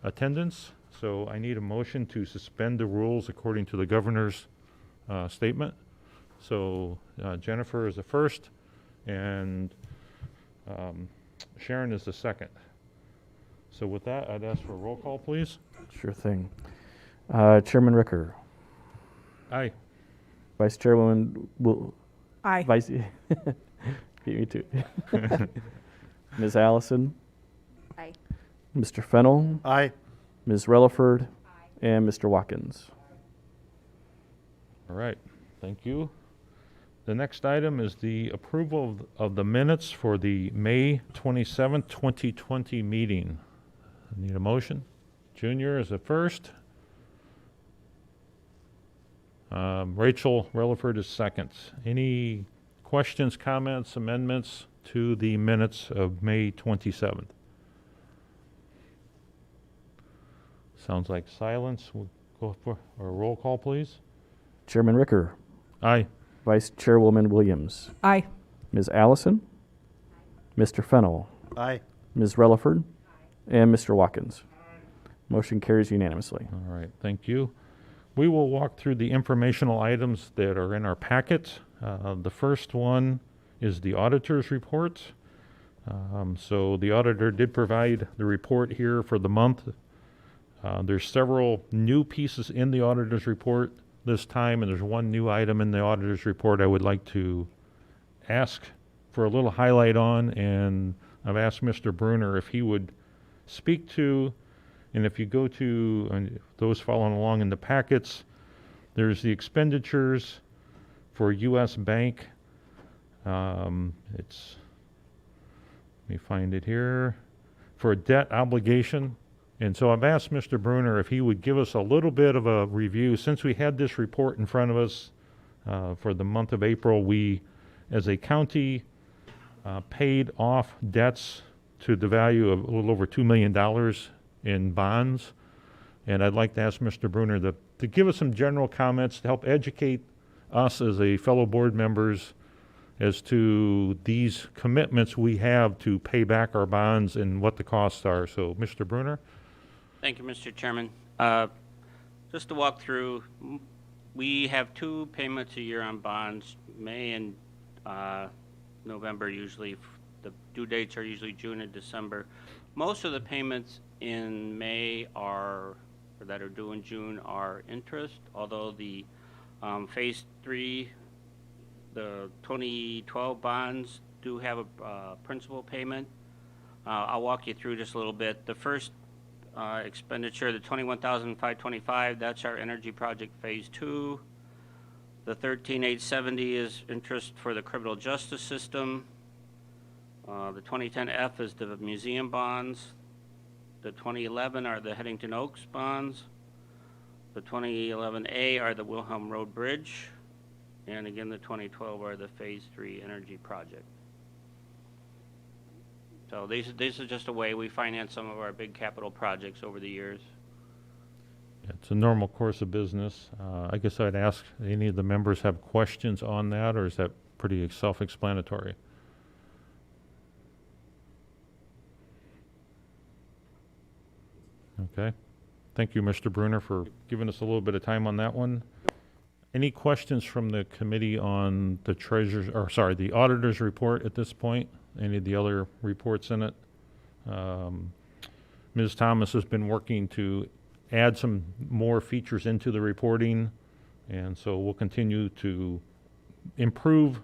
attendance. So I need a motion to suspend the rules according to the governor's statement. So Jennifer is the first, and Sharon is the second. So with that, I'd ask for a roll call, please. Sure thing. Chairman Ricker. Aye. Vice Chairwoman Aye. Vice. Beat me too. Ms. Allison. Aye. Mr. Fennell. Aye. Ms. Relaford. And Mr. Watkins. All right, thank you. The next item is the approval of the minutes for the May 27th, 2020 meeting. I need a motion. Junior is the first. Rachel Relaford is second. Any questions, comments, amendments to the minutes of May 27th? Sounds like silence. We'll go for a roll call, please. Chairman Ricker. Aye. Vice Chairwoman Williams. Aye. Ms. Allison. Mr. Fennell. Aye. Ms. Relaford. And Mr. Watkins. Motion carries unanimously. All right, thank you. We will walk through the informational items that are in our packet. The first one is the Auditors Reports. So the auditor did provide the report here for the month. There's several new pieces in the Auditor's Report this time, and there's one new item in the Auditor's Report I would like to ask for a little highlight on, and I've asked Mr. Bruner if he would speak to, and if you go to those following along in the packets, there's the expenditures for U.S. Bank. Let me find it here, for a debt obligation. And so I've asked Mr. Bruner if he would give us a little bit of a review. Since we had this report in front of us for the month of April, we, as a county, paid off debts to the value of a little over $2 million in bonds. And I'd like to ask Mr. Bruner to give us some general comments to help educate us as a fellow board members as to these commitments we have to pay back our bonds and what the costs are. So, Mr. Bruner? Thank you, Mr. Chairman. Just to walk through, we have two payments a year on bonds, May and November usually. The due dates are usually June and December. Most of the payments in May that are due in June are interest, although the Phase 3, the 2012 bonds do have a principal payment. I'll walk you through just a little bit. The first expenditure, the $21,525, that's our energy project Phase 2. The $13,870 is interest for the criminal justice system. The 2010F is the museum bonds. The 2011 are the Headington Oaks bonds. The 2011A are the Wilhelm Road Bridge. And again, the 2012 are the Phase 3 energy project. So this is just a way we finance some of our big capital projects over the years. It's a normal course of business. I guess I'd ask, any of the members have questions on that, or is that pretty self-explanatory? Okay. Thank you, Mr. Bruner, for giving us a little bit of time on that one. Any questions from the committee on the auditor's report at this point? Any of the other reports in it? Ms. Thomas has been working to add some more features into the reporting, and so we'll continue to improve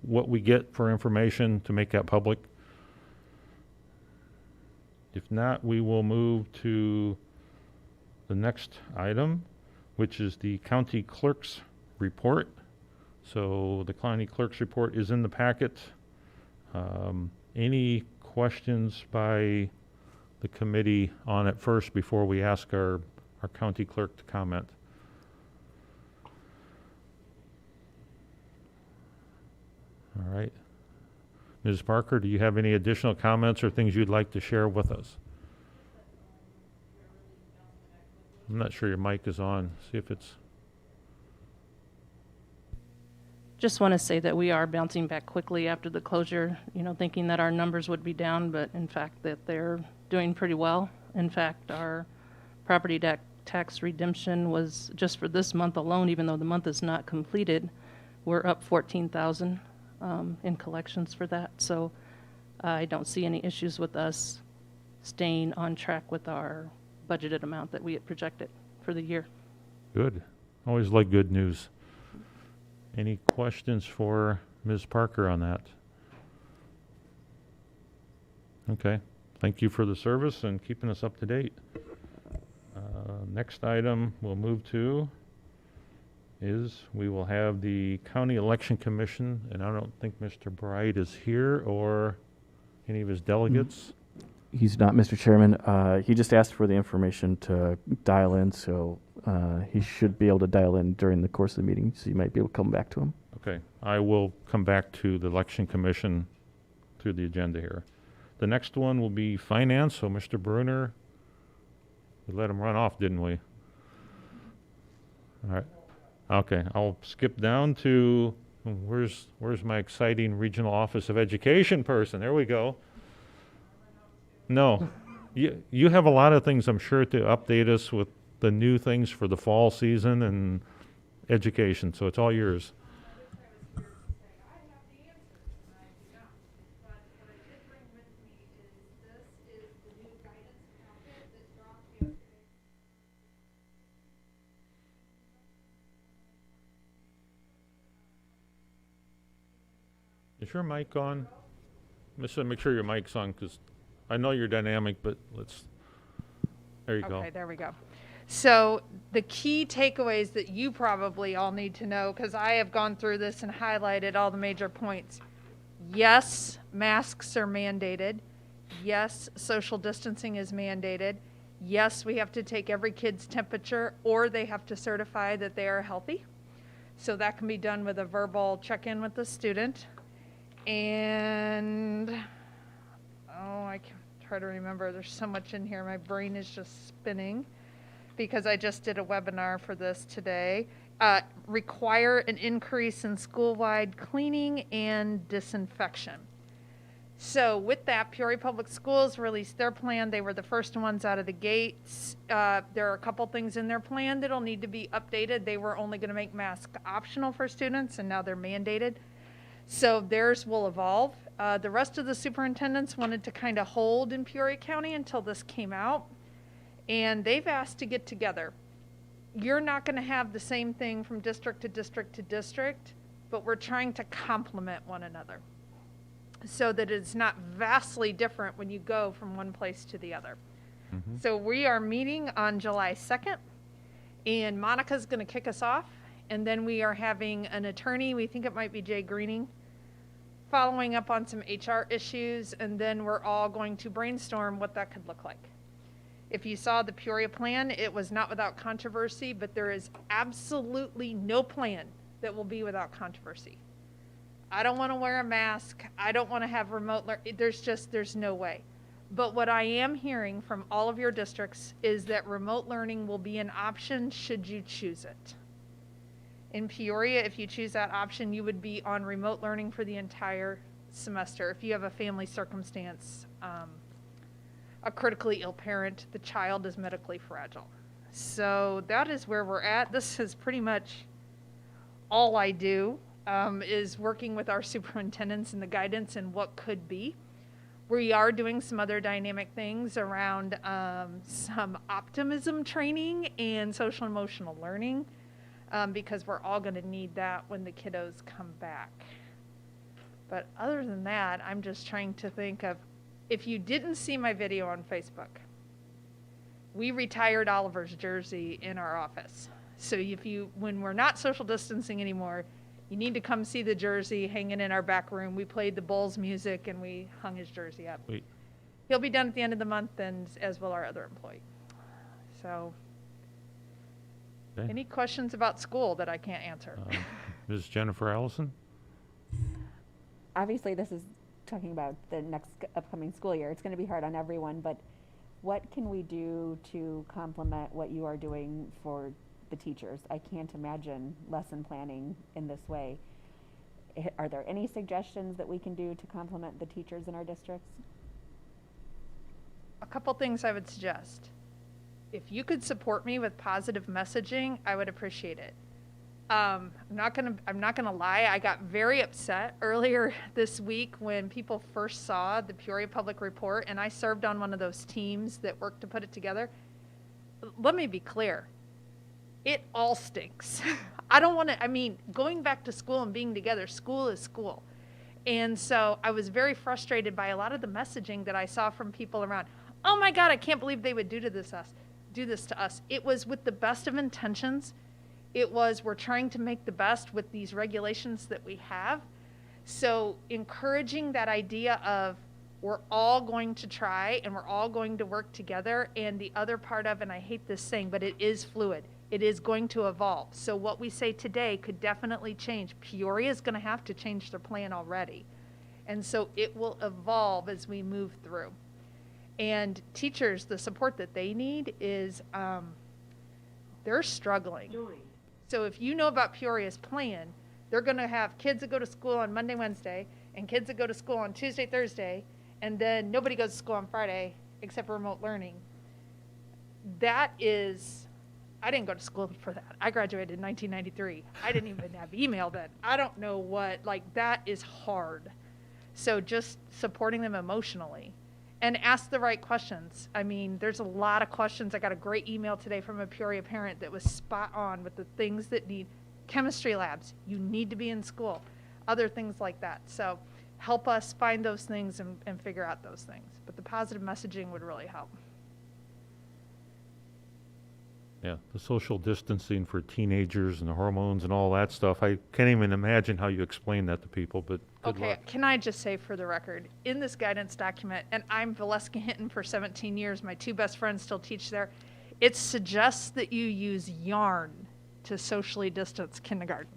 what we get for information to make that public. If not, we will move to the next item, which is the county clerk's report. So the county clerk's report is in the packet. Any questions by the committee on it first before we ask our county clerk to comment? All right. Ms. Parker, do you have any additional comments or things you'd like to share with us? I'm not sure your mic is on. See if it's... Just want to say that we are bouncing back quickly after the closure, thinking that our numbers would be down, but in fact that they're doing pretty well. In fact, our property tax redemption was just for this month alone, even though the month is not completed, we're up 14,000 in collections for that. So I don't see any issues with us staying on track with our budgeted amount that we had projected for the year. Good. Always like good news. Any questions for Ms. Parker on that? Okay. Thank you for the service and keeping us up to date. Next item we'll move to is we will have the County Election Commission, and I don't think Mr. Bright is here or any of his delegates. He's not, Mr. Chairman. He just asked for the information to dial in, so he should be able to dial in during the course of the meeting, so you might be able to come back to him. Okay. I will come back to the Election Commission through the agenda here. The next one will be Finance, so Mr. Bruner, we let him run off, didn't we? All right. Okay, I'll skip down to, where's my exciting Regional Office of Education person? There we go. No, you have a lot of things, I'm sure, to update us with the new things for the fall season and education, so it's all yours. Is your mic on? Just make sure your mic's on, because I know you're dynamic, but there you go. Okay, there we go. So the key takeaways that you probably all need to know, because I have gone through this and highlighted all the major points. Yes, masks are mandated. Yes, social distancing is mandated. Yes, we have to take every kid's temperature, or they have to certify that they are healthy. So that can be done with a verbal check-in with the student. And, I can try to remember. There's so much in here. My brain is just spinning because I just did a webinar for this today. Require an increase in school-wide cleaning and disinfection. So with that, Peoria Public Schools released their plan. They were the first ones out of the gates. There are a couple things in their plan that'll need to be updated. They were only going to make masks optional for students, and now they're mandated. So theirs will evolve. The rest of the superintendents wanted to kind of hold in Peoria County until this came out. And they've asked to get together. You're not going to have the same thing from district to district to district, but we're trying to complement one another so that it's not vastly different when you go from one place to the other. Mm-hmm. So we are meeting on July 2nd, and Monica's going to kick us off. And then we are having an attorney, we think it might be Jay Greening, following up on some HR issues, and then we're all going to brainstorm what that could look like. If you saw the Peoria plan, it was not without controversy, but there is absolutely no plan that will be without controversy. I don't want to wear a mask. I don't want to have remote learning. There's no way. But what I am hearing from all of your districts is that remote learning will be an option should you choose it. In Peoria, if you choose that option, you would be on remote learning for the entire semester. If you have a family circumstance, a critically ill parent, the child is medically fragile. So that is where we're at. This is pretty much all I do, is working with our superintendents and the guidance and what could be. We are doing some other dynamic things around some optimism training and social emotional learning. Because we're all going to need that when the kiddos come back. But other than that, I'm just trying to think of, if you didn't see my video on Facebook, we retired Oliver's jersey in our office. So when we're not social distancing anymore, you need to come see the jersey hanging in our back room. We played the Bulls music and we hung his jersey up. Wait. He'll be done at the end of the month, and as will our other employee. So. Okay. Any questions about school that I can't answer? Ms. Jennifer Allison? Obviously, this is talking about the next upcoming school year. It's going to be hard on everyone, but what can we do to complement what you are doing for the teachers? I can't imagine lesson planning in this way. Are there any suggestions that we can do to complement the teachers in our districts? a couple things I would suggest. If you could support me with positive messaging, I would appreciate it. I'm not gonna lie. I got very upset earlier this week when people first saw the Peoria Public Report, and I served on one of those teams that worked to put it together. Let me be clear. It all stinks. I don't want to, I mean, going back to school and being together, school is school. And so I was very frustrated by a lot of the messaging that I saw from people around. Oh my God, I can't believe they would do this to us. It was with the best of intentions. It was, we're trying to make the best with these regulations that we have. So encouraging that idea of we're all going to try and we're all going to work together. And the other part of, and I hate this saying, but it is fluid. It is going to evolve. So what we say today could definitely change. Peoria is going to have to change their plan already. And so it will evolve as we move through. And teachers, the support that they need is, they're struggling. So if you know about Peoria's plan, they're going to have kids that go to school on Monday, Wednesday, and kids that go to school on Tuesday, Thursday, and then nobody goes to school on Friday except for remote learning. That is, I didn't go to school for that. I graduated in 1993. I didn't even have email then. I don't know what, like, that is hard. So just supporting them emotionally and ask the right questions. I mean, there's a lot of questions. I got a great email today from a Peoria parent that was spot on with the things that need chemistry labs. You need to be in school, other things like that. So help us find those things and figure out those things. But the positive messaging would really help. Yeah, the social distancing for teenagers and the hormones and all that stuff. I can't even imagine how you explain that to people, but good Okay, luck. can I just say for the record, in this guidance document, and I'm Valeska Hinton for 17 years, my two best friends still teach there, it suggests that you use yarn to socially distance kindergarten.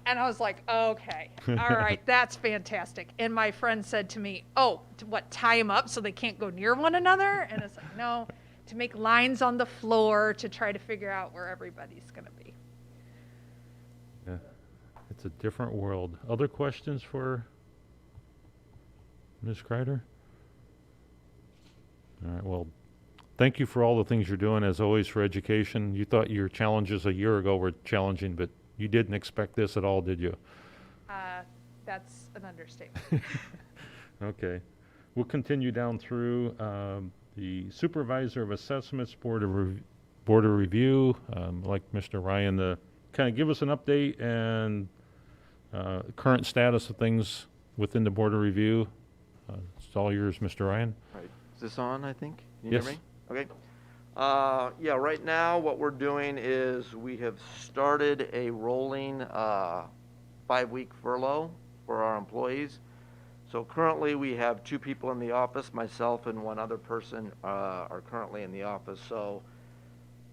And I was like, okay, all right, that's fantastic. And my friend said to me, oh, what, tie them up so they can't go near one another? And it's like, no, to make lines on the floor to try to figure out where everybody's going to be. Yeah, it's a different world. Other questions for Ms. Kreider? All right, well, thank you for all the things you're doing, as always, for education. You thought your challenges a year ago were challenging, but you didn't expect this at all, did you? That's an understatement. Okay. We'll continue down through the Supervisor of Assessments Board of Review. Like Mr. Ryan to kind of give us an update and current status of things within the Board of Review. It's all yours, Mr. Ryan. Right. Is this on, I think? Can you Yes. hear me? Okay. Yeah, right now what we're doing is we have started a rolling 5-week furlough for our employees. So currently we have 2 people in the office, myself and one other person are currently in the office. So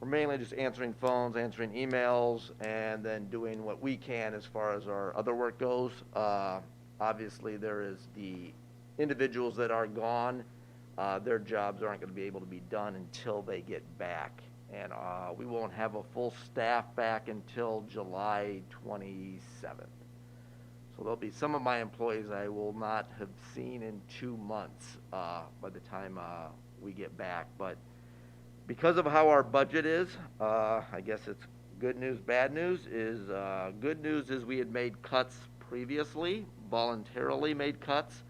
we're mainly just answering phones, answering emails, and then doing what we can as far as our other work goes. Obviously there is the individuals that are gone. Their jobs aren't going to be able to be done until they get back. And we won't have a full staff back until July 27th. So there'll be some of my employees I will not have seen in 2 months by the time we get back. But because of how our budget is, I guess it's good news, bad news. Good news is we had made cuts previously, voluntarily made cuts,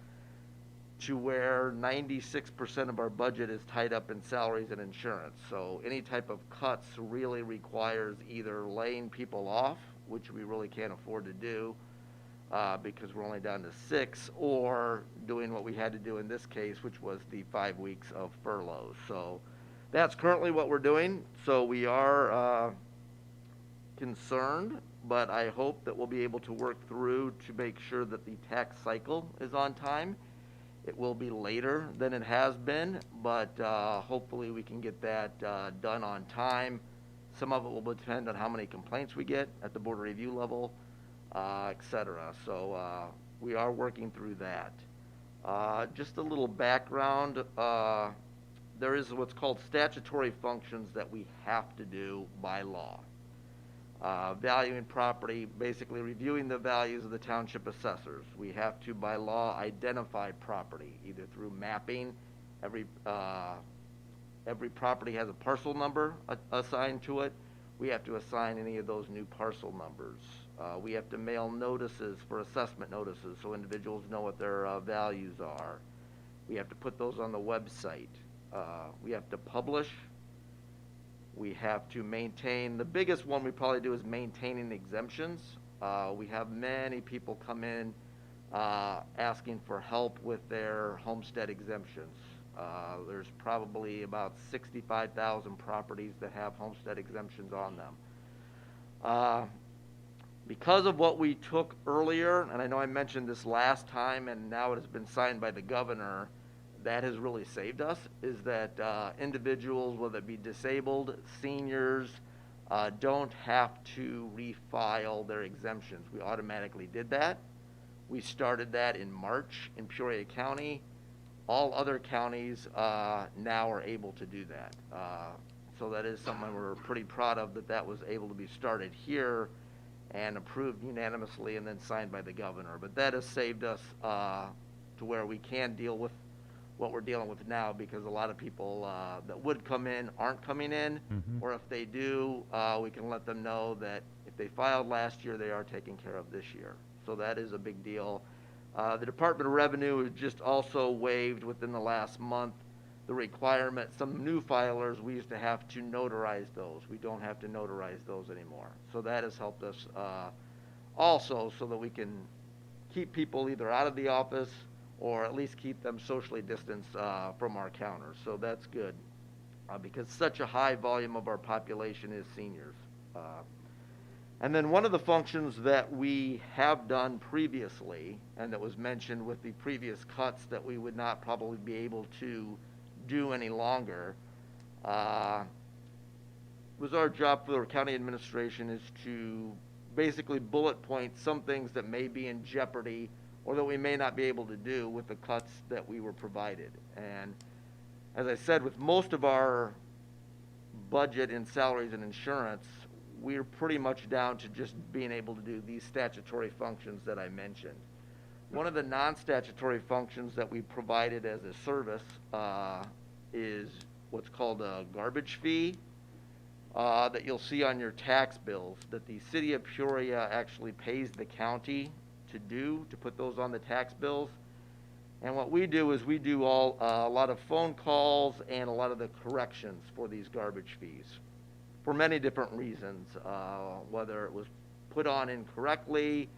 to where 96% of our budget is tied up in salaries and insurance. So any type of cuts really requires either laying people off, which we really can't afford to do because we're only down to 6, or doing what we had to do in this case, which was the 5 weeks of furloughs. So that's currently what we're doing. So we are concerned, but I hope that we'll be able to work through to make sure that the tax cycle is on time. It will be later than it has been, but hopefully we can get that done on time. Some of it will depend on how many complaints we get at the board review level, et cetera. So we are working through that. Just a little background. There is what's called statutory functions that we have to do by law. Valuing property, basically reviewing the values of the township assessors. We have to, by law, identify property, either through mapping. Every every property has a parcel number assigned to it. We have to assign any of those new parcel numbers. We have to mail notices for assessment notices so individuals know what their values are. We have to put those on the website. We have to publish. We have to maintain, the biggest one we probably do is maintaining exemptions. We have many people come in asking for help with their homestead exemptions. There's probably about 65,000 properties that have homestead exemptions on them. Because of what we took earlier, and I know I mentioned this last time and now it has been signed by the governor, that has really saved us, is that individuals, whether it be disabled, seniors, don't have to refile their exemptions. We automatically did that. We started that in March in Peoria County. All other counties now are able to do that. So that is something we're pretty proud of, that was able to be started here and approved unanimously and then signed by the governor. But that has saved us to where we can deal with what we're dealing with now, because a lot of people that would come in aren't coming in, or if they do, we can let them know that if they filed last year, they are taken care of this year. So that is a big deal. The Department of Revenue has just also waived within the last month the requirement. Some new filers, we used to have to notarize those. We don't have to notarize those anymore. So that has helped us also, so that we can keep people either out of the office or at least keep them socially distanced from our counters. So that's good, because such a high volume of our population is seniors. And then one of the functions that we have done previously, and that was mentioned with the previous cuts that we would not probably be able to do any longer, was our job for the county administration is to basically bullet point some things that may be in jeopardy or that we may not be able to do with the cuts that we were provided. And as I said, with most of our budget in salaries and insurance, we're pretty much down to just being able to do these statutory functions that I mentioned. One of the non-statutory functions that we provided as a service is what's called a garbage fee that you'll see on your tax bills, that the city of Peoria actually pays the county to put those on the tax bills. And what we do is we do a lot of phone calls and a lot of the corrections for these garbage fees for many different reasons, whether it was put on incorrectly,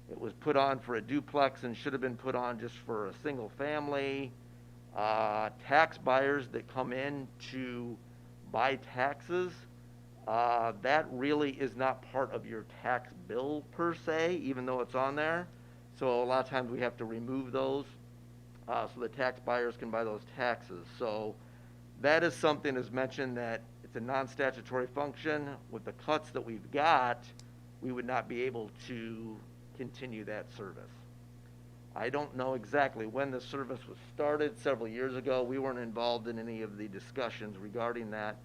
it was put on for a duplex and should have been put on just for a single family, tax buyers that come in to buy taxes. That really is not part of your tax bill per se, even though it's on there. So a lot of times we have to remove those so the tax buyers can buy those taxes. So that is something as mentioned that it's a non-statutory function. With the cuts that we've got, we would not be able to continue that service. I don't know exactly when the service was started. Several years ago, we weren't involved in any of the discussions regarding that.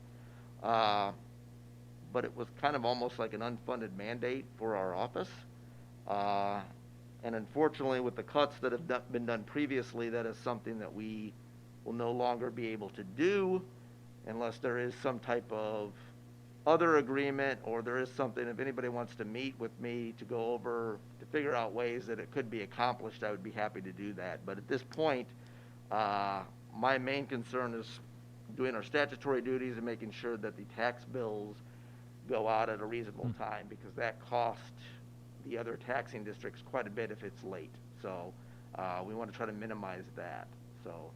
But it was kind of almost like an unfunded mandate for our office. And unfortunately, with the cuts that have been done previously, that is something that we will no longer be able to do unless there is some type of other agreement, or there is something, if anybody wants to meet with me to go over, to figure out ways that it could be accomplished, I would be happy to do that. But at this point, my main concern is doing our statutory duties and making sure that the tax bills go out at a reasonable time, because that costs the other taxing districts quite a bit if it's late. So we want to try to minimize that. So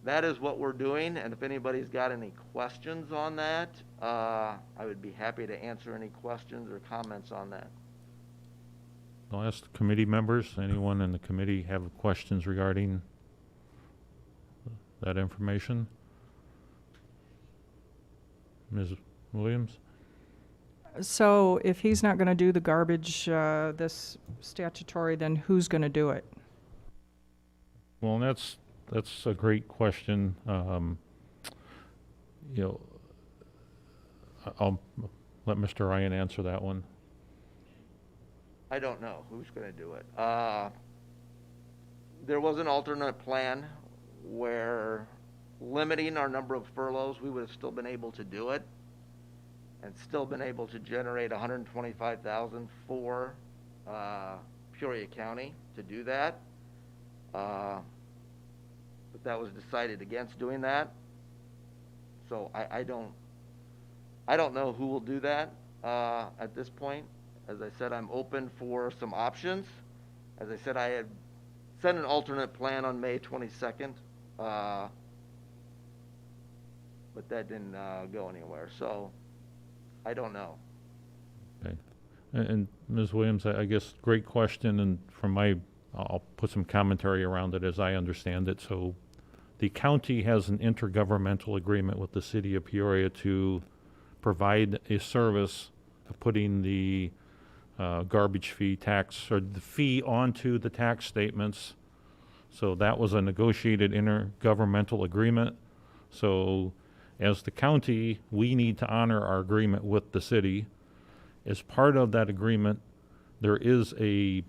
that is what we're doing, and if anybody's got any questions on that, I would be happy to answer any questions or comments on that. I'll ask the committee members, anyone in the committee have questions regarding that information? Ms. Williams? So if he's not going to do the garbage, this statutory, then who's going to do it? Well, and that's a great question. I'll let Mr. Ryan answer that one. I don't know who's going to do it. There was an alternate plan where limiting our number of furloughs, we would have still been able to do it and still been able to generate $125,000 for Peoria County to do that. But that was decided against doing that. So I don't know who will do that at this point. As I said, I'm open for some options. As I said, I had sent an alternate plan on May 22nd, but that didn't go anywhere. So I don't know. Okay. And Ms. Williams, I guess, great question, and I'll put some commentary around it as I understand it. So the county has an intergovernmental agreement with the city of Peoria to provide a service of putting the garbage fee tax, or the fee onto the tax statements. So that was a negotiated intergovernmental agreement. So as the county, we need to honor our agreement with the city. As part of that agreement, there is a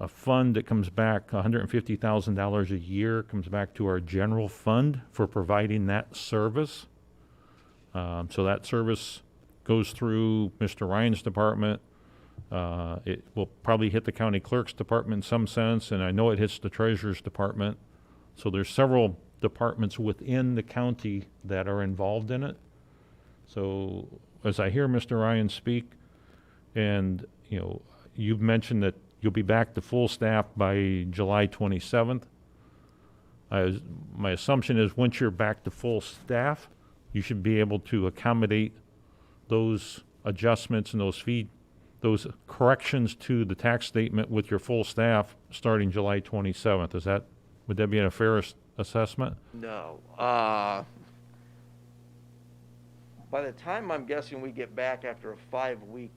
fund that comes back, $150,000 a year, comes back to our general fund for providing that service. So that service goes through Mr. Ryan's department. It will probably hit the county clerk's department in some sense, and I know it hits the treasurer's department. So there's several departments within the county that are involved in it. So as I hear Mr. Ryan speak, and you've mentioned that you'll be back to full staff by July 27th. My assumption is once you're back to full staff, you should be able to accommodate those adjustments and those corrections to the tax statement with your full staff starting July 27th. Would that be a fair assessment? No. By the time I'm guessing we get back after a 5-week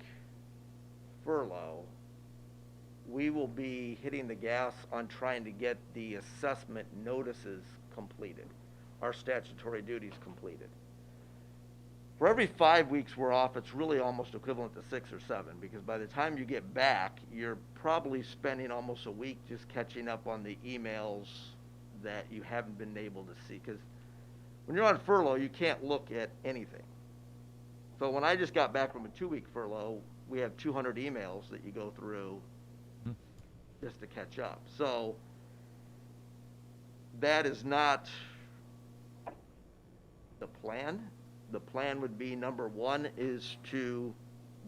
furlough, we will be hitting the gas on trying to get the assessment notices completed, our statutory duties completed. For every 5 weeks we're off, it's really almost equivalent to 6 or 7, because by the time you get back, you're probably spending almost a week just catching up on the emails that you haven't been able to see. Because when you're on furlough, you can't look at anything. So when I just got back from a 2-week furlough, we have 200 emails that you go through just to catch up. So that is not the plan. The plan would be, number one, is to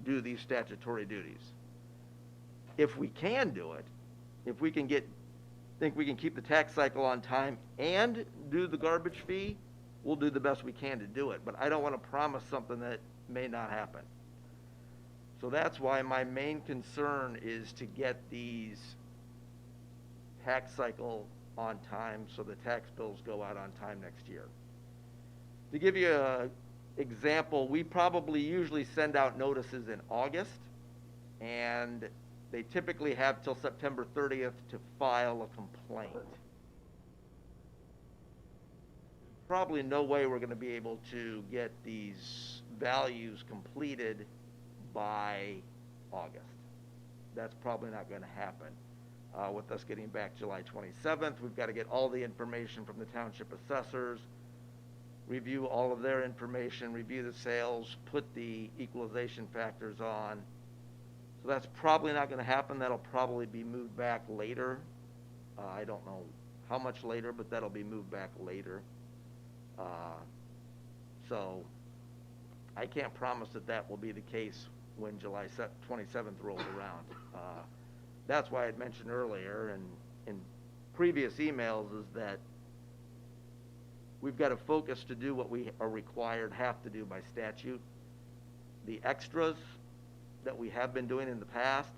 do these statutory duties. If we can do it, if we can think we can keep the tax cycle on time and do the garbage fee, we'll do the best we can to do it. But I don't want to promise something that may not happen. So that's why my main concern is to get these tax cycle on time so the tax bills go out on time next year. To give you an example, we probably usually send out notices in August, and they typically have till September 30th to file a complaint. Probably no way we're going to be able to get these values completed by August. That's probably not going to happen. With us getting back July 27th, we've got to get all the information from the township assessors, review all of their information, review the sales, put the equalization factors on. So that's probably not going to happen. That'll probably be moved back later. I don't know how much later, but that'll be moved back later. So I can't promise that will be the case when July 27th rolls around. That's why I had mentioned earlier and in previous emails is that we've got to focus to do what we are required, have to do by statute. The extras that we have been doing in the past,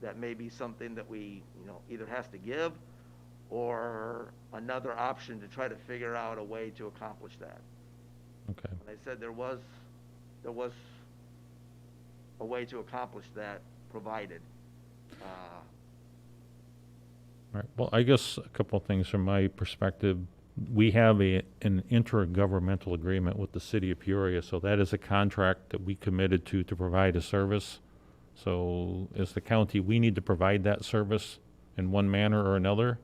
that may be something that we, either has to give or another option to try to figure out a way to accomplish that. Okay. And they said there was a way to accomplish that provided. All right. Well, I guess a couple of things from my perspective. We have an intergovernmental agreement with the city of Peoria, so that is a contract that we committed to provide a service. So as the county, we need to provide that service in one manner or another.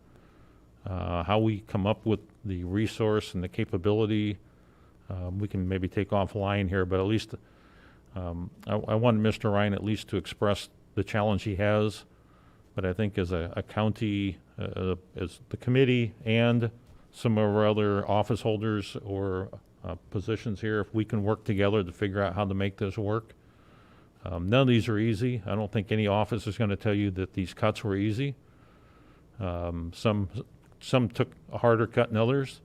How we come up with the resource and the capability, we can maybe take offline here, but at least I want Mr. Ryan at least to express the challenge he has. But I think as a county, as the committee and some of our other office holders or positions here, if we can work together to figure out how to make this work. None of these are easy. I don't think any office is going to tell you that these cuts were easy. Some took a harder cut than others.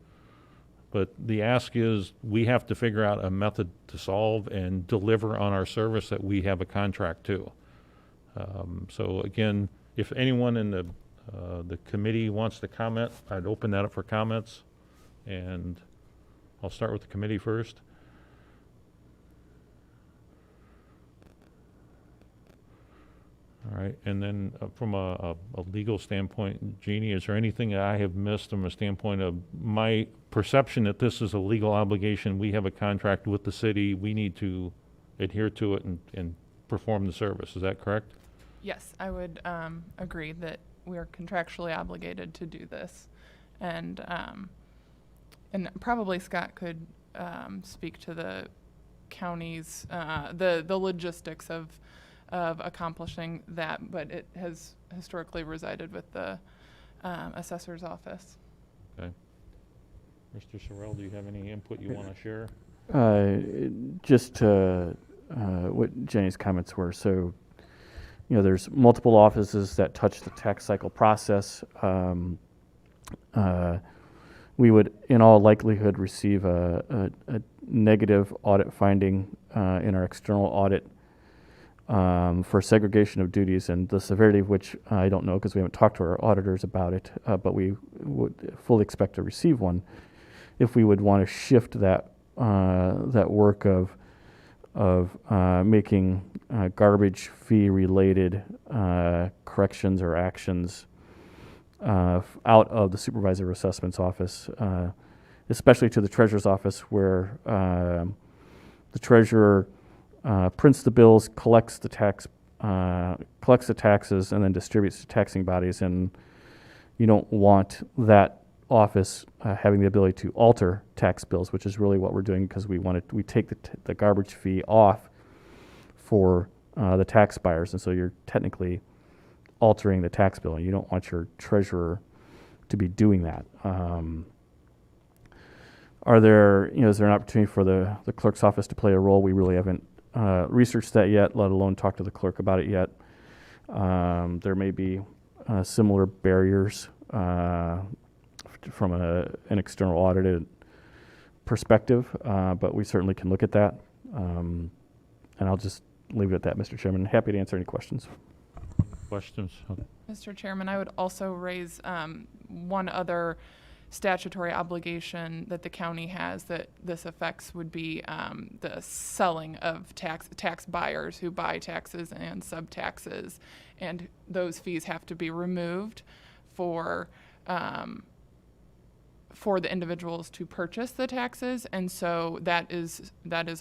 But the ask is we have to figure out a method to solve and deliver on our service that we have a contract to. So again, if anyone in the committee wants to comment, I'd open that up for comments. And I'll start with the committee first. All right, and then from a legal standpoint, Jeannie, is there anything that I have missed from a standpoint of my perception that this is a legal obligation? We have a contract with the city. We need to adhere to it and perform the service. Is that correct? Yes, I would agree that we are contractually obligated to do this. And probably Scott could speak to the county's, the logistics of accomplishing that, but it has historically resided with the assessor's office. Okay. Mr. Sorrell, do you have any input you want to share? Just what Jenny's comments were. So, there's multiple offices that touch the tax cycle process. We would, in all likelihood, receive a negative audit finding in our external audit for segregation of duties, and the severity of which I don't know because we haven't talked to our auditors about it, but we would fully expect to receive one if we would want to shift that work of making garbage fee related corrections or actions out of the supervisor assessment's office, especially to the treasurer's office, where the treasurer prints the bills, collects the taxes, and then distributes to taxing bodies. And you don't want that office having the ability to alter tax bills, which is really what we're doing, because we take the garbage fee off for the tax buyers, and so you're technically altering the tax bill, and you don't want your treasurer to be doing that. Is there an opportunity for the clerk's office to play a role? We really haven't researched that yet, let alone talk to the clerk about it yet. There may be similar barriers from an external audited perspective, but we certainly can look at that. And I'll just leave it at that, Mr. Chairman. Happy to answer any questions. Questions? Mr. Chairman, I would also raise one other statutory obligation that the county has that this affects would be the selling of tax buyers who buy taxes and sub-taxes, and those fees have to be removed for the individuals to purchase the taxes, and so that is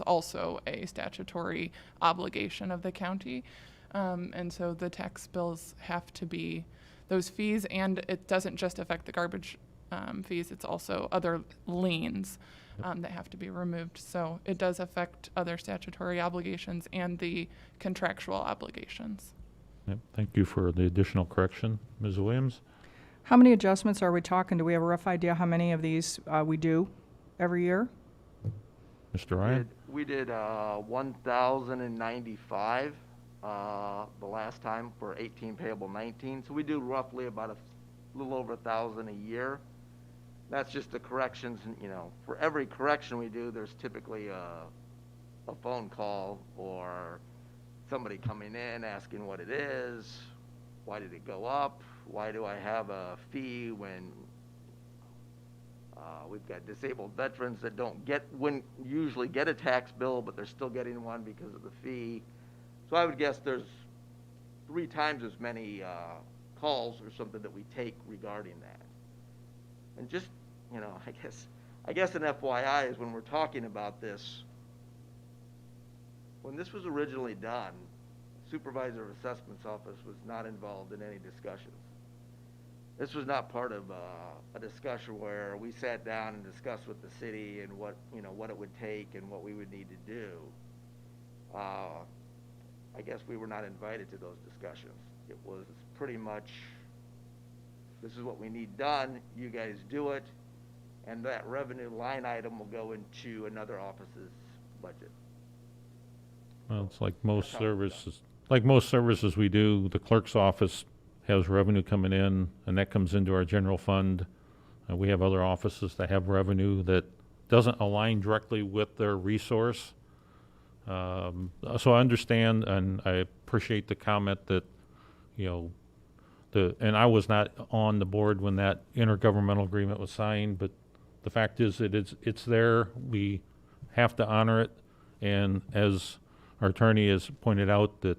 also a statutory obligation of the county. And so the tax bills have to be those fees, and it doesn't just affect the garbage fees, it's also other liens that have to be removed. So it does affect other statutory obligations and the contractual obligations. Yep. Thank you for the additional correction. Ms. Williams? How many adjustments are we talking? Do we have a rough idea how many of these we do every year? Mr. Ryan? We did 1,095 the last time for 18 payable 19. So we do roughly about a little over 1,000 a year. That's just the corrections. And, for every correction we do, there's typically a phone call or somebody coming in asking what it is, why did it go up, why do I have a fee when we've got disabled veterans that wouldn't usually get a tax bill, but they're still getting one because of the fee. So I would guess there's 3 times as many calls or something that we take regarding that. And just, I guess an FYI is when we're talking about this, when this was originally done, Supervisor of Assessment's office was not involved in any discussions. this was not part of a discussion where we sat down and discussed with the city and what, you know, what it would take and what we would need to do. I guess we were not invited to those discussions. It was pretty much, this is what we need done, you guys do it, and that revenue line item will go into another office's budget. Well, it's like That's most how it's done. services, like most services we do, the clerk's office has revenue coming in, and that comes into our general fund. We have other offices that have revenue that doesn't align directly with their resource. So I understand, and I appreciate the comment that, you know, and I was not on the board when that intergovernmental agreement was signed, but the fact is that it's there. We have to honor it, and as our attorney has pointed out, that,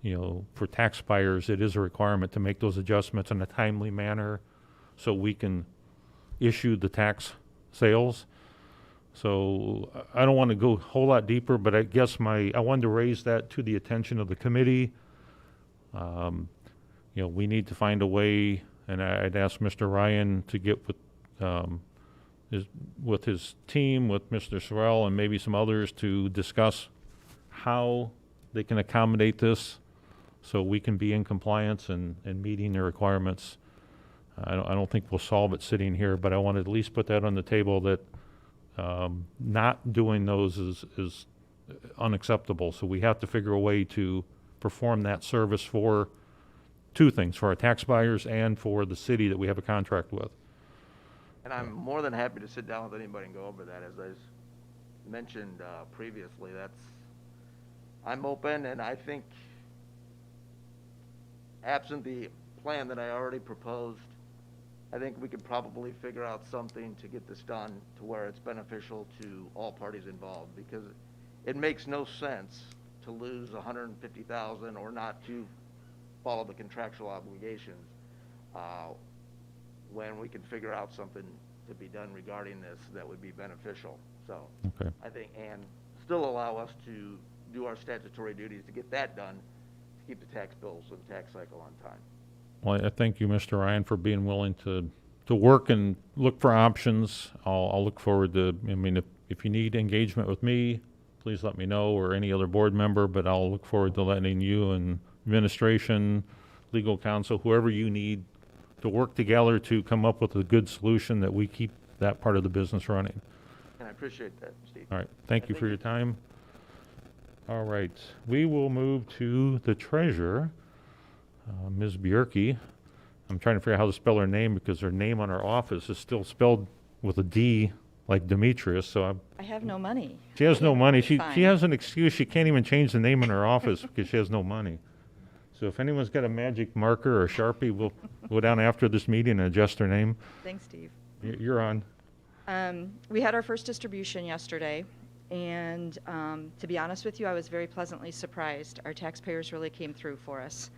you know, for taxpayers, it is a requirement to make those adjustments in a timely manner so we can issue the tax sales. So I don't want to go a whole lot deeper, but I guess I wanted to raise that to the attention of the committee. You know, we need to find a way, and I'd ask Mr. Ryan to get with his team, with Mr. Sorrell and maybe some others, to discuss how they can accommodate this so we can be in compliance and meeting the requirements. I don't think we'll solve it sitting here, but I want to at least put that on the table, that not doing those is unacceptable. So we have to figure a way to perform that service for two things, for our tax buyers and for the city that we have a contract with. And I'm more than happy to sit down with anybody and go over that. As I mentioned previously, I'm open, and I think absent the plan that I already proposed, I think we could probably figure out something to get this done to where it's beneficial to all parties involved, because it makes no sense to lose $150,000 or not to follow the contractual obligations when we can figure out something to be done regarding this that would be beneficial. So Okay. I think, and still allow us to do our statutory duties to get that done, to keep the tax bills and tax cycle on time. Well, I thank you, Mr. Ryan, for being willing to work and look for options. I'll look forward to, I mean, if you need engagement with me, please let me know, or any other board member, but I'll look forward to letting you and administration, legal counsel, whoever you need, to work together to come up with a good solution that we keep that part of the business running. And I appreciate that, Steve. All right, thank you for your time. All right, we will move to the treasurer, Ms. Bjerke. I'm trying to figure out how to spell her name, because her name on her office is still spelled with a D, like Demetrius, so I have no money. she has no money. She Fine. has an excuse. She can't even change the name in her office because she has no money. So if anyone's got a magic marker or a Sharpie, we'll go down after this meeting and adjust her name. Thanks, Steve. You're on. We had our first distribution yesterday, and to be honest with you, I was very pleasantly surprised. Our taxpayers really came through for us.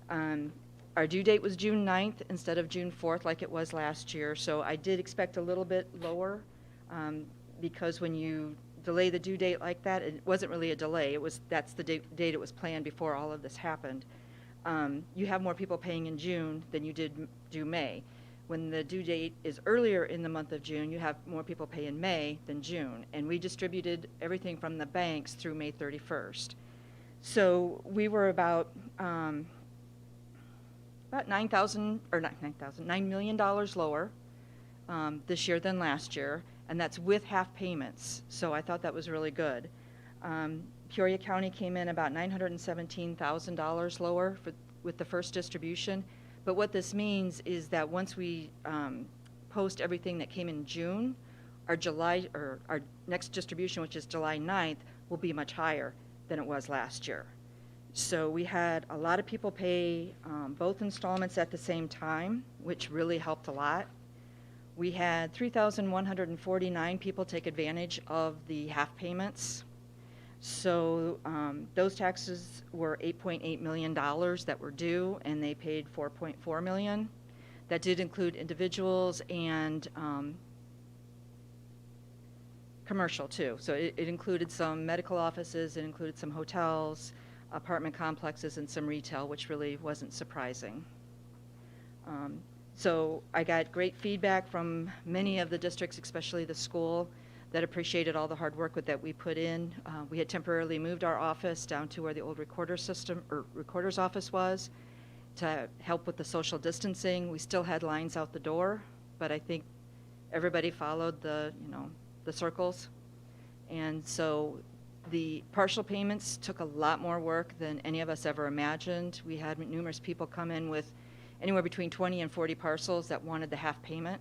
Our due date was June 9th instead of June 4th like it was last year, so I did expect a little bit lower, because when you delay the due date like that, it wasn't really a delay. That's the date it was planned before all of this happened. You have more people paying in June than you did do May. When the due date is earlier in the month of June, you have more people pay in May than June. And we distributed everything from the banks through May 31st. So we were about $9 million lower this year than last year, and that's with half payments. So I thought that was really good. Peoria County came in about $917,000 lower with the first distribution. But what this means is that once we post everything that came in June, our next distribution, which is July 9th, will be much higher than it was last year. So we had a lot of people pay both installments at the same time, which really helped a lot. We had 3,149 people take advantage of the half payments. So those taxes were $8.8 million that were due, and they paid $4.4 million. That did include individuals and commercial too. So it included some medical offices, it included some hotels, apartment complexes, and some retail, which really wasn't surprising. So I got great feedback from many of the districts, especially the school, that appreciated all the hard work that we put in. We had temporarily moved our office down to where the old recorder's office was to help with the social distancing. We still had lines out the door, but I think everybody followed the circles. And so the partial payments took a lot more work than any of us ever imagined. We had numerous people come in with anywhere between 20 and 40 parcels that wanted the half payment.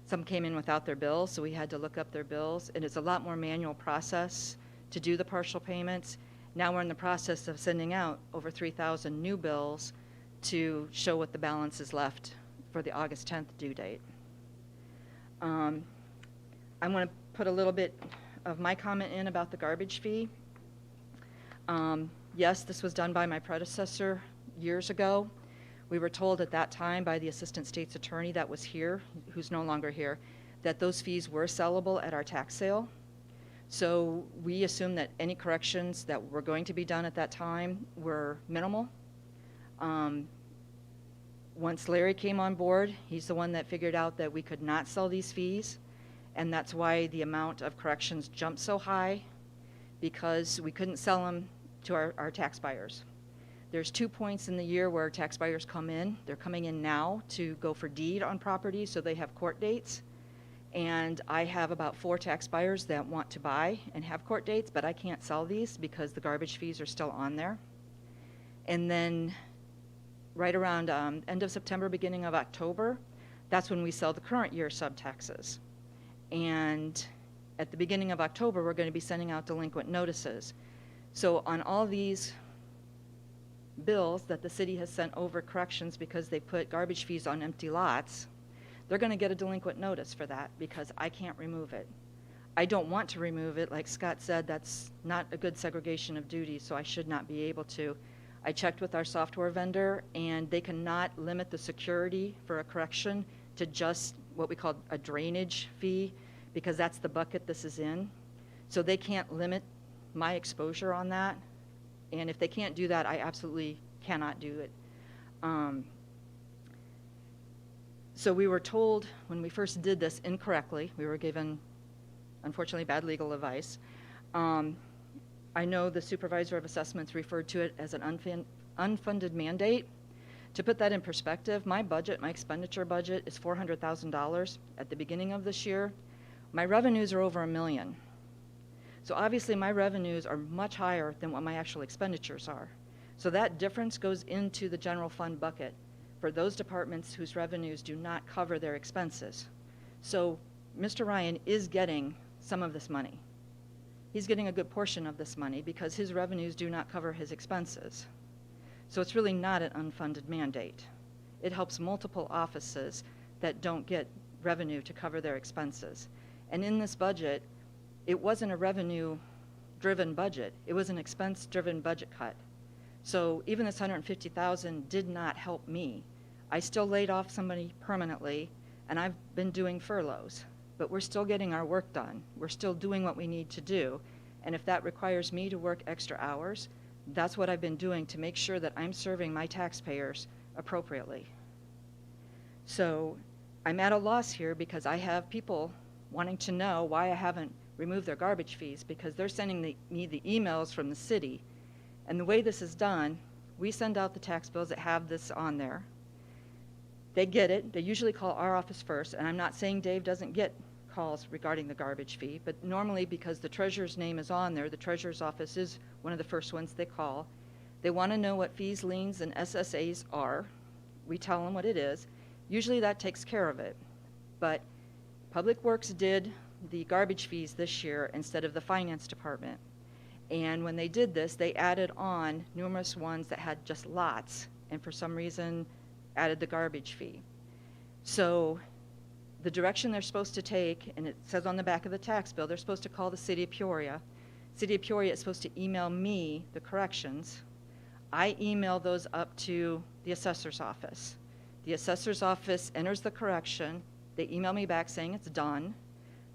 Some came in without their bills, so we had to look up their bills. And it's a lot more manual process to do the partial payments. Now we're in the process of sending out over 3,000 new bills to show what the balance is left for the August 10th due date. I want to put a little bit of my comment in about the garbage fee. Yes, this was done by my predecessor years ago. We were told at that time by the assistant state's attorney that was here, who's no longer here, that those fees were sellable at our tax sale. So we assumed that any corrections that were going to be done at that time were minimal. Once Larry came on board, he's the one that figured out that we could not sell these fees, and that's why the amount of corrections jumped so high, because we couldn't sell them to our tax buyers. There's 2 points in the year where tax buyers come in. They're coming in now to go for deed on property, so they have court dates. And I have about 4 tax buyers that want to buy and have court dates, but I can't sell these because the garbage fees are still on there. And then right around end of September, beginning of October, that's when we sell the current year subtaxes. And at the beginning of October, we're going to be sending out delinquent notices. So on all these bills that the city has sent over corrections because they put garbage fees on empty lots, they're going to get a delinquent notice for that because I can't remove it. I don't want to remove it. Like Scott said, that's not a good segregation of duties, so I should not be able to. I checked with our software vendor, and they cannot limit the security for a correction to just what we call a drainage fee, because that's the bucket this is in. So they can't limit my exposure on that. And if they can't do that, I absolutely cannot do it. So we were told when we first did this incorrectly. We were given, unfortunately, bad legal advice. I know the supervisor of assessments referred to it as an unfunded mandate. To put that in perspective, my budget, my expenditure budget, is $400,000 at the beginning of this year. My revenues are over $1 million. So obviously my revenues are much higher than what my actual expenditures are. So that difference goes into the general fund bucket for those departments whose revenues do not cover their expenses. So Mr. Ryan is getting some of this money. He's getting a good portion of this money because his revenues do not cover his expenses. So it's really not an unfunded mandate. It helps multiple offices that don't get revenue to cover their expenses. And in this budget, it wasn't a revenue-driven budget. It was an expense-driven budget cut. So even this $150,000 did not help me. I still laid off somebody permanently, and I've been doing furloughs. But we're still getting our work done. We're still doing what we need to do. And if that requires me to work extra hours, that's what I've been doing to make sure that I'm serving my taxpayers appropriately. So I'm at a loss here because I have people wanting to know why I haven't removed their garbage fees, because they're sending me the emails from the city. And the way this is done, we send out the tax bills that have this on there. They get it. They usually call our office first, and I'm not saying Dave doesn't get calls regarding the garbage fee, but normally because the treasurer's name is on there, the treasurer's office is one of the first ones they call. They want to know what fees, liens, and SSAs are. We tell them what it is. Usually that takes care of it. But Public Works did the garbage fees this year instead of the finance department. And when they did this, they added on numerous ones that had just lots, and for some reason added the garbage fee. So the direction they're supposed to take, and it says on the back of the tax bill, they're supposed to call the City of Peoria. City of Peoria is supposed to email me the corrections. I email those up to the assessor's office. The assessor's office enters the correction. They email me back saying it's done.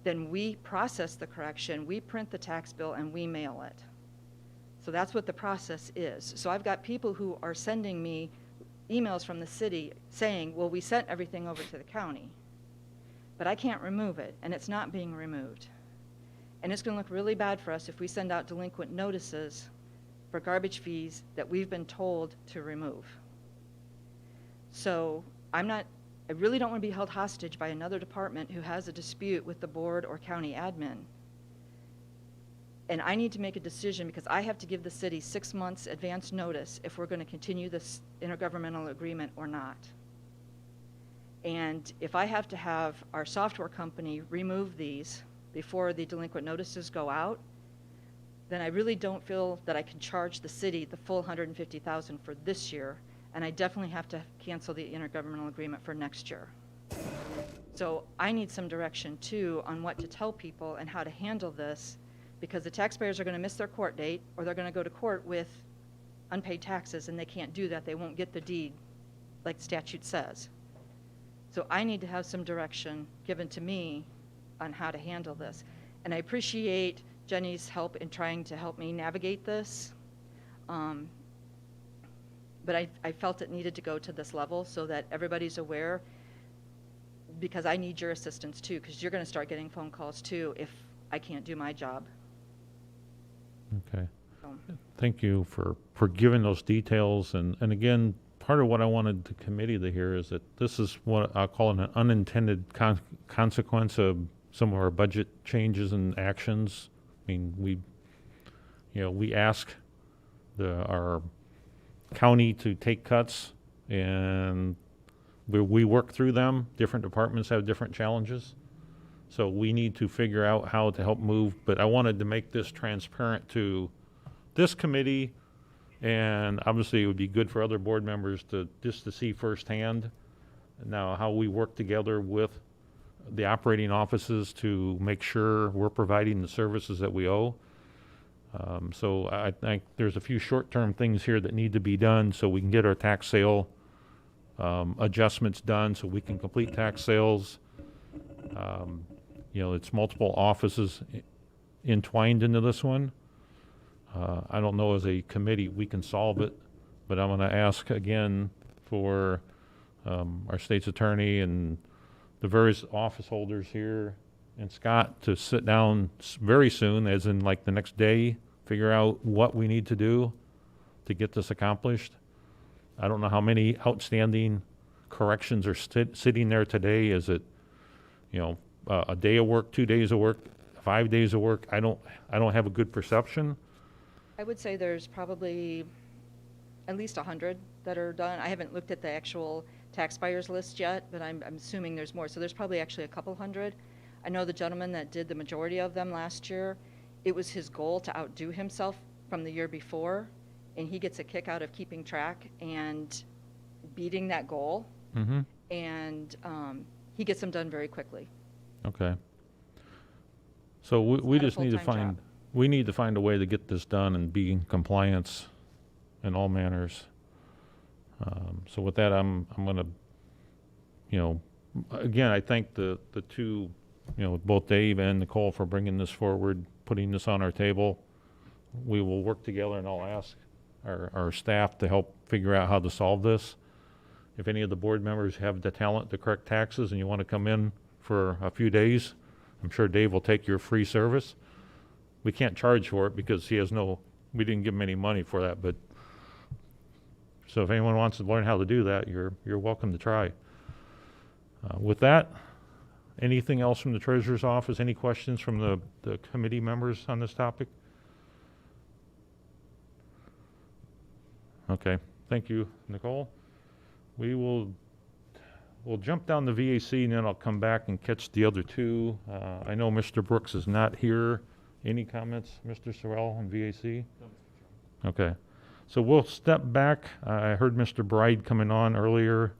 Then we process the correction, we print the tax bill, and we mail it. So that's what the process is. So I've got people who are sending me emails from the city saying, well, we sent everything over to the county, but I can't remove it, and it's not being removed. And it's going to look really bad for us if we send out delinquent notices for garbage fees that we've been told to remove. So I really don't want to be held hostage by another department who has a dispute with the board or county admin. And I need to make a decision because I have to give the city 6 months advance notice if we're going to continue this intergovernmental agreement or not. And if I have to have our software company remove these before the delinquent notices go out, then I really don't feel that I can charge the city the full $150,000 for this year, and I definitely have to cancel the intergovernmental agreement for next year. So I need some direction too on what to tell people and how to handle this, because the taxpayers are going to miss their court date, or they're going to go to court with unpaid taxes, and they can't do that. They won't get the deed like the statute says. So I need to have some direction given to me on how to handle this. And I appreciate Jenny's help in trying to help me navigate this. But I felt it needed to go to this level so that everybody's aware, because I need your assistance too, because you're going to start getting phone calls too if I can't do my job. Okay. Thank you for giving those details. And again, part of what I wanted the committee to hear is that this is what I'll call an unintended consequence of some of our budget changes and actions. I mean, we ask our county to take cuts, and we work through them. Different departments have different challenges. So we need to figure out how to help move, but I wanted to make this transparent to this committee, and obviously it would be good for other board members to see firsthand now how we work together with the operating offices to make sure we're providing the services that we owe. So I think there's a few short-term things here that need to be done so we can get our tax sale adjustments done so we can complete tax sales. It's multiple offices entwined into this one. I don't know as a committee we can solve it, but I'm going to ask again for our state's attorney and the various office holders here and Scott to sit down very soon, as in like the next day, figure out what we need to do to get this accomplished. I don't know how many outstanding corrections are sitting there today. Is it, a day of work, 2 days of work, 5 days of work? I don't have a good perception. I would say there's probably at least 100 that are done. I haven't looked at the actual tax buyers list yet, but I'm assuming there's more. So there's probably actually a couple hundred. I know the gentleman that did the majority of them last year, it was his goal to outdo himself from the year before, and he gets a kick out of keeping track and beating that goal. Mm-hmm. And he gets them done very quickly. Okay. So we not a just need to full-time find a way to get this done and be in compliance in all manners. So with that, I'm going to, again, I thank the two, both Dave and Nicole for bringing this forward, putting this on our table. We will work together, and I'll ask our staff to help figure out how to solve this. If any of the board members have the talent to correct taxes and you want to come in for a few days, I'm sure Dave will take your free service. We can't charge for it because we didn't give him any money for that, but so if anyone wants to learn how to do that, you're welcome to try. With that, anything else from the Treasurer's Office? Any questions from the committee members on this topic? Okay, thank you, Nicole. We'll jump down the VAC, and then I'll come back and catch the other two. I know Mr. Brooks is not here. Any comments, Mr. Sorrell, on VAC? No. Okay. So we'll step back. I heard Mr. Bride coming on earlier.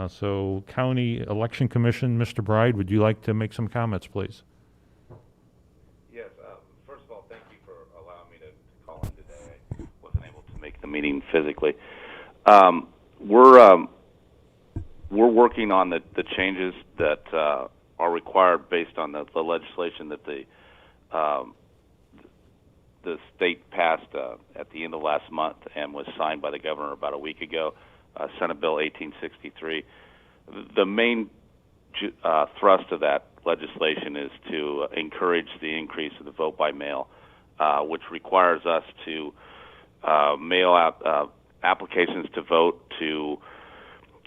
So County Election Commission, Mr. Bride, would you like to make some comments, please? Yes. First of all, thank you for allowing me to call in today. I wasn't able to make the meeting physically. We're working on the changes that are required based on the legislation that the state passed at the end of last month and was signed by the governor about a week ago. Senate Bill 1863. The main thrust of that legislation is to encourage the increase of the vote by mail, which requires us to mail out applications to vote to,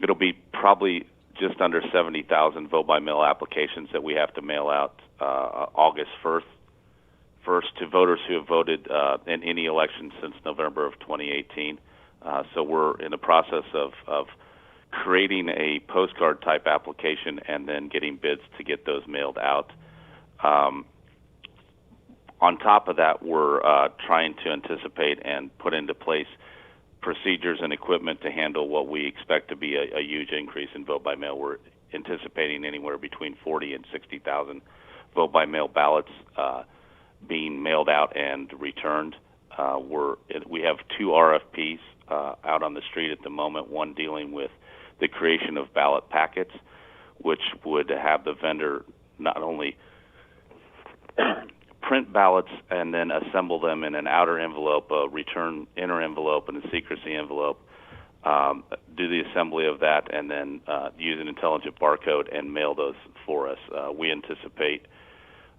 it'll be probably just under 70,000 vote by mail applications that we have to mail out August 1st to voters who have voted in any election since November of 2018. So we're in the process of creating a postcard type application and then getting bids to get those mailed out. On top of that, we're trying to anticipate and put into place procedures and equipment to handle what we expect to be a huge increase in vote by mail. We're anticipating anywhere between 40 and 60,000 vote by mail ballots being mailed out and returned. We have 2 RFPs out on the street at the moment, one dealing with the creation of ballot packets, which would have the vendor not only print ballots and then assemble them in an outer envelope, a return inner envelope, and a secrecy envelope, do the assembly of that, and then use an intelligent barcode and mail those for us. We anticipate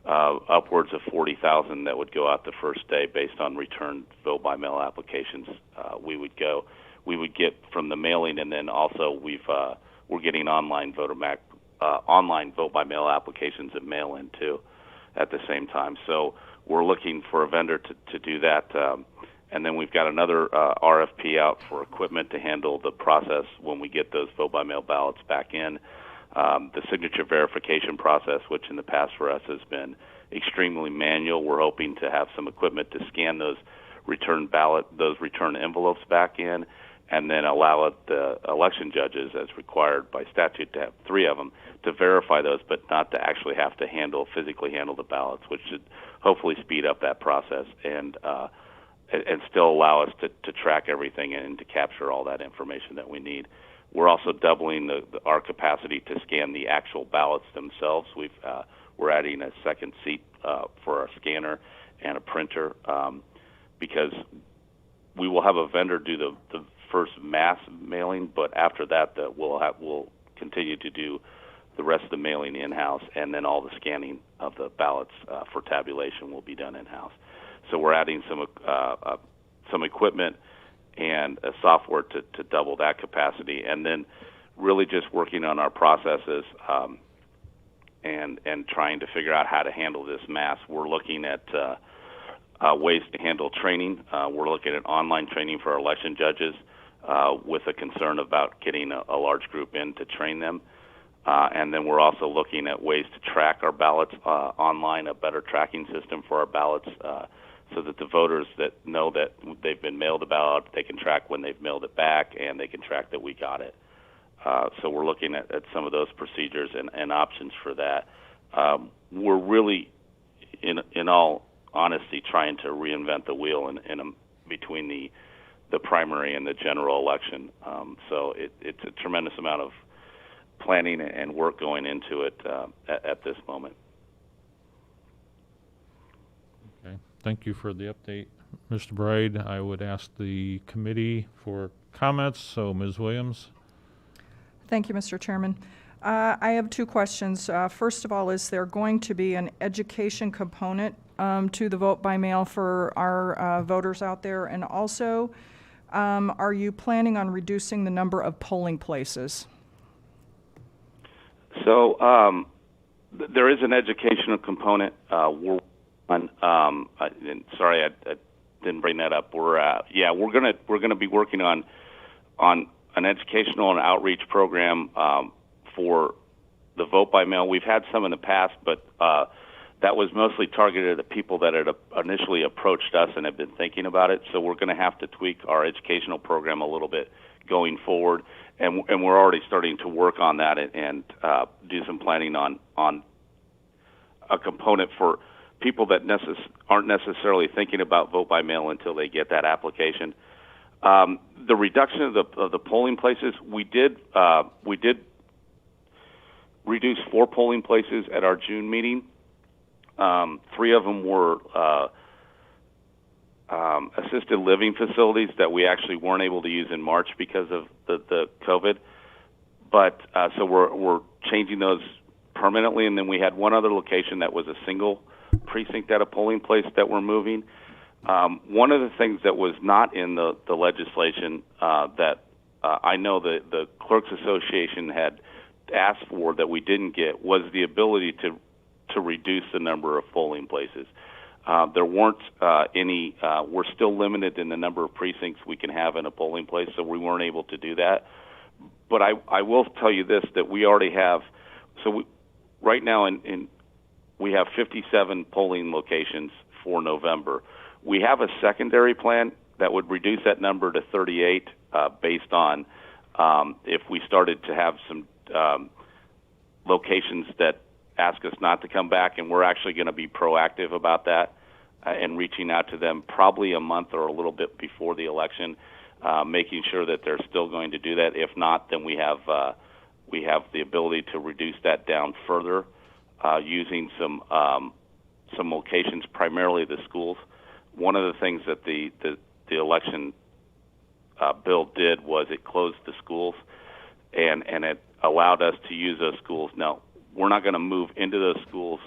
upwards of 40,000 that would go out the first day based on returned vote by mail applications. We would get from the mailing, and then also we're getting online vote by mail applications that mail in too at the same time. So we're looking for a vendor to do that. And then we've got another RFP out for equipment to handle the process when we get those vote by mail ballots back in. The signature verification process, which in the past for us has been extremely manual. We're hoping to have some equipment to scan those return envelopes back in, and then allow the election judges, as required by statute, to have 3 of them to verify those, but not to actually have to physically handle the ballots, which should hopefully speed up that process and still allow us to track everything and to capture all that information that we need. We're also doubling our capacity to scan the actual ballots themselves. We're adding a second seat for our scanner and a printer because we will have a vendor do the first mass mailing, but after that, we'll continue to do the rest of the mailing in-house, and then all the scanning of the ballots for tabulation will be done in-house. So we're adding some equipment and a software to double that capacity, and then really just working on our processes and trying to figure out how to handle this mass. We're looking at ways to handle training. We're looking at online training for our election judges with a concern about getting a large group in to train them. And then we're also looking at ways to track our ballots online, a better tracking system for our ballots so that the voters that know that they've been mailed a ballot, they can track when they've mailed it back, and they can track that we got it. So we're looking at some of those procedures and options for that. We're really, in all honesty, trying to reinvent the wheel between the primary and the general election. So it's a tremendous amount of planning and work going into it at this moment. Okay, thank you for the update, Mr. Bride. I would ask the committee for comments. So, Ms. Williams. Thank you, Mr. Chairman. I have 2 questions. First of all, is there going to be an education component to the vote by mail for our voters out there? And also, are you planning on reducing the number of polling places? So there is an educational component. We're on. Sorry, I didn't bring that up. We're gonna be working on an educational and outreach program for the vote by mail. We've had some in the past, but that was mostly targeted at people that had initially approached us and have been thinking about it. So we're going to have to tweak our educational program a little bit going forward, and we're already starting to work on that and do some planning on a component for people that aren't necessarily thinking about vote by mail until they get that application. The reduction of the polling places, we did reduce 4 polling places at our June meeting. 3 of them were assisted living facilities that we actually weren't able to use in March because of the COVID. But so we're changing those permanently, and then we had one other location that was a single precinct at a polling place that we're moving. One of the things that was not in the legislation that I know the Clerks Association had asked for that we didn't get was the ability to reduce the number of polling places. There weren't any, we're still limited in the number of precincts we can have in a polling place, so we weren't able to do that. But I will tell you this, that we already have, right now we have 57 polling locations for November. We have a secondary plan that would reduce that number to 38 based on if we started to have some locations that ask us not to come back, and we're actually going to be proactive about that and reaching out to them probably a month or a little bit before the election, making sure that they're still going to do that. If not, then we have the ability to reduce that down further using some locations, primarily the schools. One of the things that the election bill did was it closed the schools, and it allowed us to use those schools. Now, we're not going to move into those schools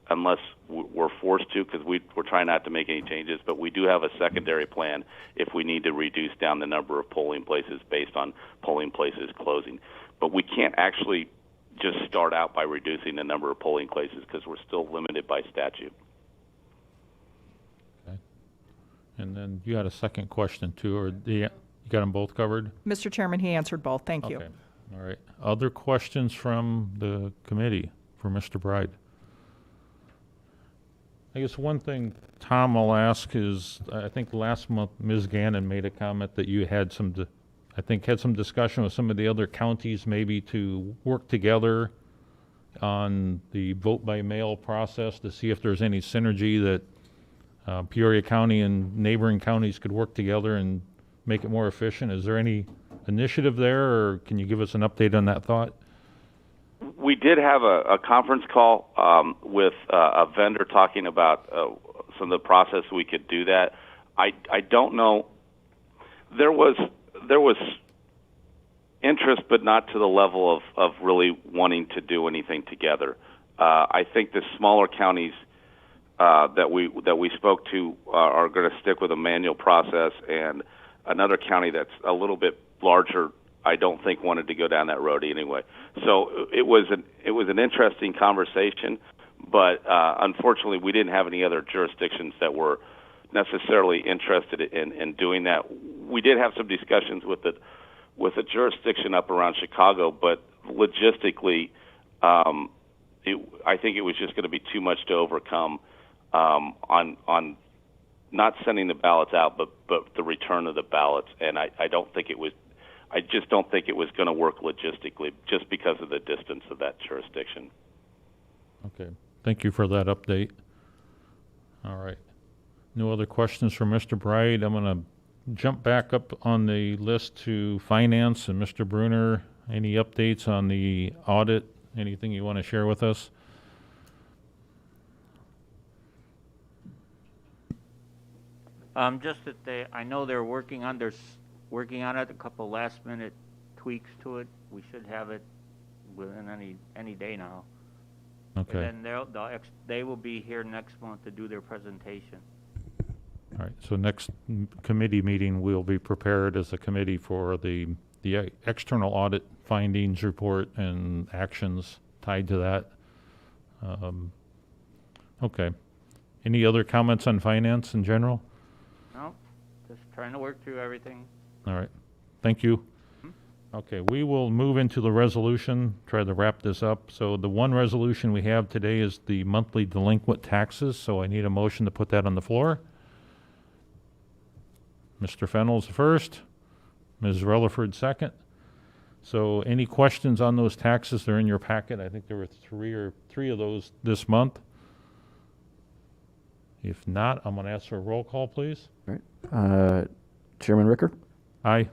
unless we're forced to, because we're trying not to make any changes, but we do have a secondary plan if we need to reduce down the number of polling places based on polling places closing. But we can't actually just start out by reducing the number of polling places because we're still limited by statute. Okay. And then you had a second question too, or you got them both covered? Mr. Chairman, he answered both. Thank you. Okay. All right. Other questions from the committee for Mr. Bride? I guess one thing Tom will ask is, I think last month Ms. Gannon made a comment that you had some discussion with some of the other counties maybe to work together on the vote by mail process to see if there's any synergy that Peoria County and neighboring counties could work together and make it more efficient. Is there any initiative there, or can you give us an update on that thought? We did have a conference call with a vendor talking about some of the process we could do that. I don't know. There was interest, but not to the level of really wanting to do anything together. I think the smaller counties that we spoke to are going to stick with a manual process, and another county that's a little bit larger, I don't think wanted to go down that road anyway. So it was an interesting conversation, but unfortunately we didn't have any other jurisdictions that were necessarily interested in doing that. We did have some discussions with a jurisdiction up around Chicago, but logistically, I think it was just going to be too much to overcome on not sending the ballots out, but the return of the ballots, and I just don't think it was going to work logistically, just because of the distance of that jurisdiction. Okay, thank you for that update. All right, no other questions from Mr. Bride. I'm going to jump back up on the list to Finance, and Mr. Bruner, any updates on the audit? Anything you want to share with us? Just that I know they're working on it, a couple last minute tweaks to it. We should have it within any day now. Okay. And then they will be here next month to do their presentation. All right, so next committee meeting, we'll be prepared as a committee for the external audit findings report and actions tied to that. Okay. Any other comments on finance in general? No, just trying to work through everything. All right, thank you. Okay, we will move into the resolution, try to wrap this up. So the one resolution we have today is the monthly delinquent taxes, so I need a motion to put that on the floor. Mr. Fennell's first, Ms. Rutherford second. So any questions on those taxes? They're in your packet. I think there were three of those this month. If not, I'm going to ask for a roll call, please. All right. Chairman Ricker, Aye.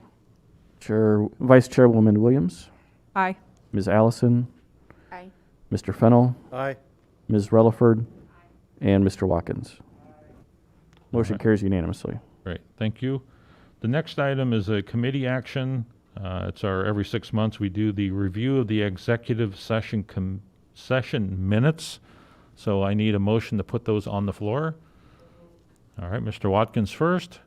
Vice Chairwoman Williams, Aye. Ms. Allison, Aye. Mr. Fennell, Aye. Ms. Rutherford, and Mr. Watkins. Motion Alright. carries unanimously. Great, thank you. The next item is a committee action. It's our every 6 months we do the review of the executive session minutes. So I need a motion to put those on the floor. All right, Mr. Watkins first,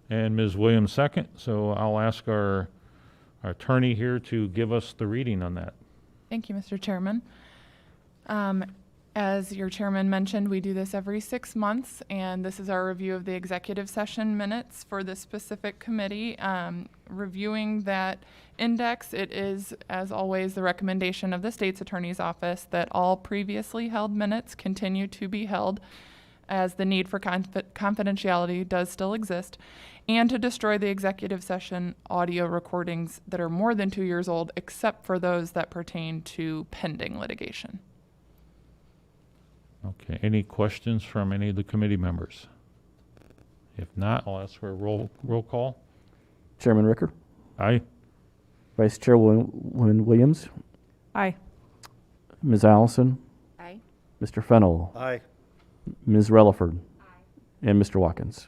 and Ms. Williams second. So I'll ask our attorney here to give us the reading on that. Thank you, Mr. Chairman. As your chairman mentioned, we do this every 6 months, and this is our review of the executive session minutes for this specific committee. Reviewing that index, it is, as always, the recommendation of the state's attorney's office that all previously held minutes continue to be held, as the need for confidentiality does still exist, and to destroy the executive session audio recordings that are more than 2 years old, except for those that pertain to pending litigation. Okay, any questions from any of the committee members? If not, I'll ask for a roll call. Chairman Ricker, Aye. Vice Chairwoman Williams, Aye. Ms. Allison, Aye. Mr. Fennell, Aye. Ms. Relaford, and Mr. Watkins.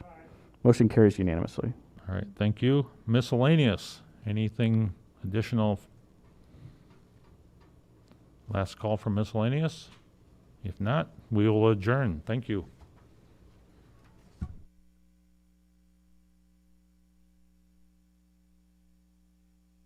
Motion carries unanimously. All right, thank you. Miscellaneous, anything additional? Last call for miscellaneous? If not, we will adjourn. Thank you.